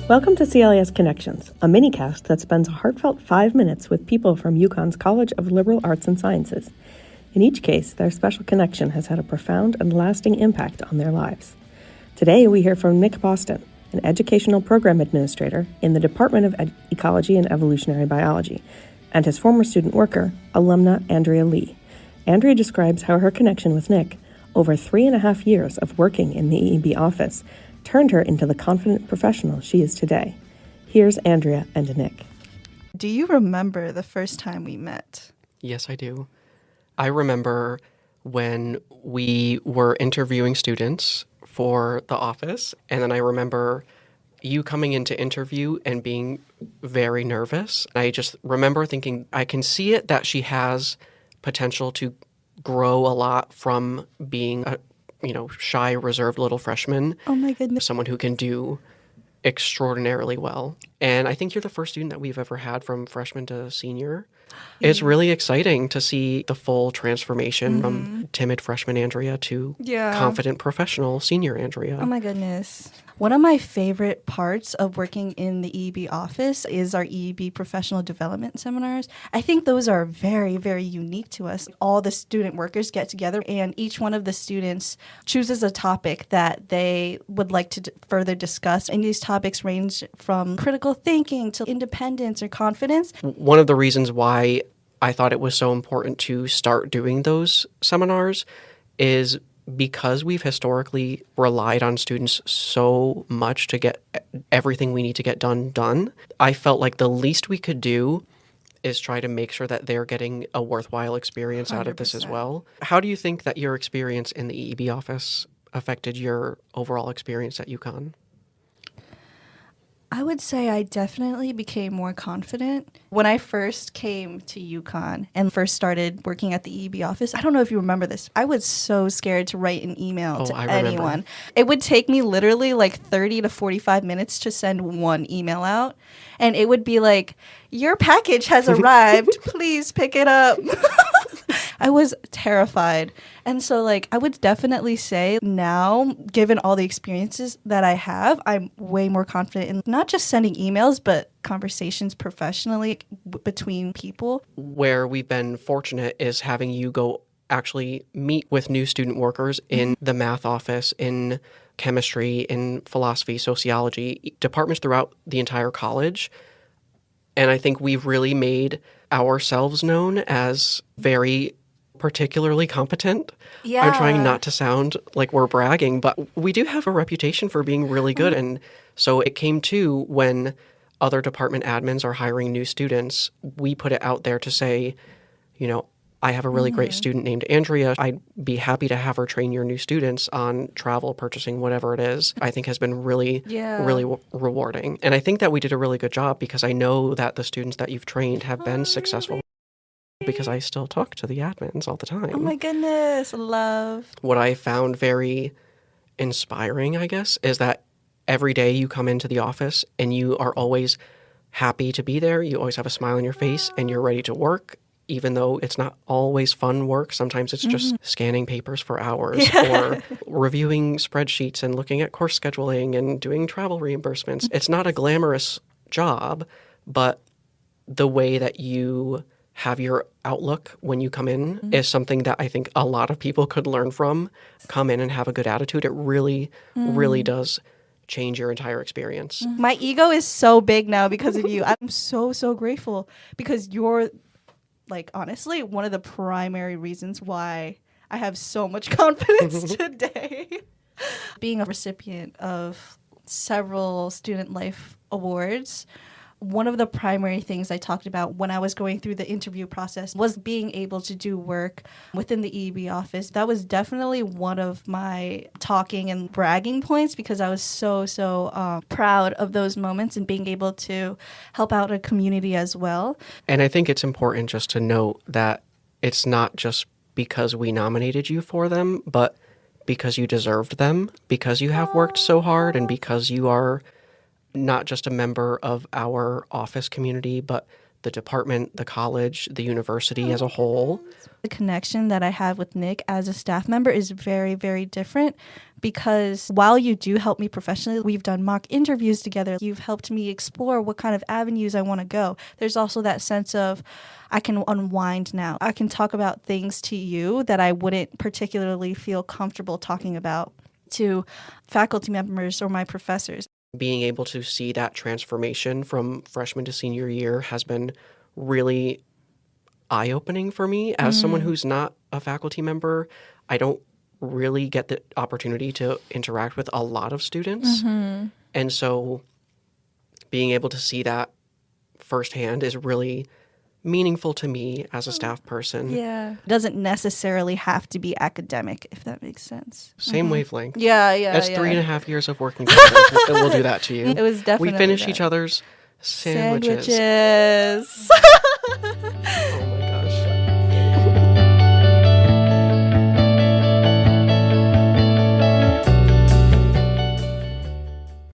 Welcome to CLAS Connections, a mini-cast that spends a heartfelt 5 minutes with people from UConn's College of Liberal Arts and Sciences. In each case, their special connection has had a profound and lasting impact on their lives. Today, we hear from Nick Boston, an educational program administrator in the Department of Ecology and Evolutionary Biology, and his former student worker, alumna Andrea Li. Andrea describes how her connection with Nick, over 3.5 years of working in the EEB office, turned her into the confident professional she is today. Here's Andrea and Nick. Do you remember the first time we met? Yes, I do. I remember when we were interviewing students for the office, and then I remember you coming in to interview and being very nervous. I just remember thinking, I can see it that she has potential to grow a lot from being a shy, reserved little freshman. Oh my goodness. Someone who can do extraordinarily well. And I think you're the first student that we've ever had from freshman to senior. It's really exciting to see the full transformation from timid freshman Andrea to confident professional senior Andrea. Oh my goodness. One of my favorite parts of working in the EEB office is our EEB professional development seminars. I think those are very, very unique to us. All the student workers get together and each one of the students chooses a topic that they would like to further discuss. And these topics range from critical thinking to independence or confidence. One of the reasons why I thought it was so important to start doing those seminars is because we've historically relied on students so much to get everything we need to get done. I felt like the least we could do is try to make sure that they're getting a worthwhile experience 100%. Out of this as well. How do you think that your experience in the EEB office affected your overall experience at UConn? I would say I definitely became more confident. When I first came to UConn and first started working at the EEB office, I don't know if you remember this, I was so scared to write an email to anyone. It would take me literally like 30 to 45 minutes to send one email out. And it would be like, your package has arrived, please pick it up. I was terrified. And so, I would definitely say now, given all the experiences that I have, I'm way more confident in not just sending emails, but conversations professionally between people. Where we've been fortunate is having you go actually meet with new student workers in the math office, in chemistry, in philosophy, sociology, departments throughout the entire college. And I think we've really made ourselves known as very particularly competent. Yeah. I'm trying not to sound like we're bragging, but we do have a reputation for being really good. And so it came to when other department admins are hiring new students, we put it out there to say, I have a really great student named Andrea. I'd be happy to have her train your new students on travel, purchasing, whatever it is. I think has been really rewarding. And I think that we did a really good job because I know that the students that you've trained have been successful because I still talk to the admins all the time. Oh my goodness, love. What I found very inspiring, I guess, is that every day you come into the office and you are always happy to be there. You always have a smile on your face and you're ready to work. Even though it's not always fun work, sometimes it's just scanning papers for hours or reviewing spreadsheets and looking at course scheduling and doing travel reimbursements. It's not a glamorous job, but the way that you have your outlook when you come in is something that I think a lot of people could learn from. Come in and have a good attitude. It really, really does change your entire experience. My ego is so big now because of you. I'm so, so grateful because you're honestly, one of the primary reasons why I have so much confidence today. Being a recipient of several Student Life Awards, one of the primary things I talked about when I was going through the interview process was being able to do work within the EEB office. That was definitely one of my talking and bragging points because I was so proud of those moments and being able to help out a community as well. And I think it's important just to note that it's not just because we nominated you for them, but because you deserved them, because you have worked so hard and because you are not just a member of our office community, but the department, the college, the university as a whole. The connection that I have with Nick as a staff member is very, very different because while you do help me professionally, we've done mock interviews together. You've helped me explore what kind of avenues I want to go. There's also that sense of I can unwind now. I can talk about things to you that I wouldn't particularly feel comfortable talking about to faculty members or my professors. Being able to see that transformation from freshman to senior year has been really eye-opening for me. As someone who's not a faculty member, I don't really get the opportunity to interact with a lot of students. And so being able to see that firsthand is really meaningful to me as a staff person. Yeah. It doesn't necessarily have to be academic, if that makes sense. Same wavelength. Yeah. That's 3.5 years of working together. We'll do that to you. It was definitely We finish that. each other's sandwiches. Sandwiches. Oh my